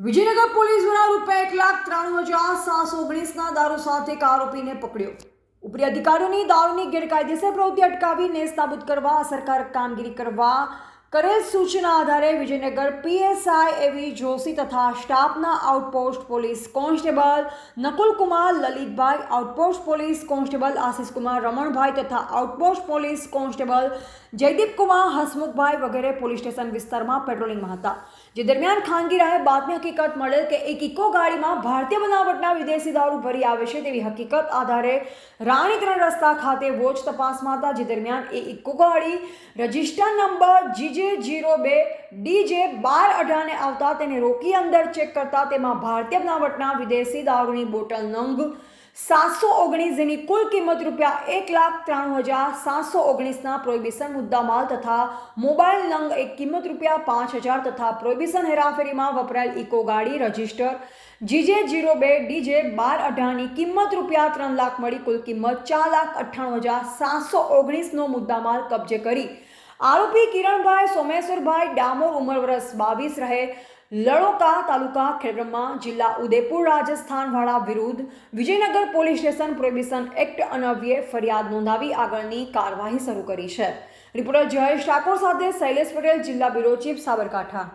Vijaynagar police દ્વારા ₹1,93,719 દારૂ સાથે એક આરોપીને પકડ્યો। ઉપરી અધિકારીઓની દારૂની ગેરકાયદેસર પ્રવૃત્તિ અટકાવી નેસ્તનાબૂદ કરવા અસરકારક કામગીરી કરવા કરેલ સૂચના આધારે વિજયનગર પીએસઆઈ એવી જોશી તથા સ્ટાફના outpost police constable Nakulkumar Lalitbhai, outpost police constable Ashishkumar Ramanbhai તથા outpost police constable Jaydeepkumar Hasmukhbhai વગેરે પોલીસ સ્ટેશન વિસ્તારમાં પેટ્રોલિંગમાં હતા। જે દરમિયાન ખાનગી રાહે બાતમી હકીકત મળેલ કે એક ઇકો ગાડીમાં ભારતીય બનાવટના વિદેશી દારૂ ભરી આવે છે તેવી હકીકત આધારે રાણી 3 રસ્તા ખાતે વોચ તપાસમાં હતા। જે દરમિયાન એ ઇકો ગાડી રજિસ્ટર નંબર GJ02 DJ 1218 ને આવતા તેને રોકી અંદર ચેક કરતા તેમાં ભારતીય બનાવટના વિદેશી દારૂની બોટલ નંગ 719 જેની કુલ કિંમત ₹1,93,719 પ્રોહિબિશન મુદ્દામાલ તથા મોબાઈલ નંગ એક કિંમત ₹5,000 તથા પ્રોહિબિશન હેરાફેરીમાં વપરાયેલ ઇકો ગાડી રજિસ્ટર GJ02 DJ 1218 ની કિંમત ₹3 લાખ મળી કુલ કિંમત ₹4,98,719 નો મુદ્દામાલ કબજે કરી આરોપી કિરણભાઈ સોમેશ્વરભાઈ ડામોર ઉંમર વર્ષ 22 રહે લડોકા તાલુકા ખેડબ્રહ્મા જિલ્લા ઉદયપુર રાજસ્થાન વાળા વિરુદ્ધ Vijaynagar police station prohibition act અન્વયે ફરિયાદ નોંધાવી આગળની કાર્યવાહી શરૂ કરી છે। રિપોર્ટર જયેશ ઠાકોર સાથે શૈલેષ પટેલ, જિલ્લા બ્યુરો ચીફ, સાબરકાંઠા।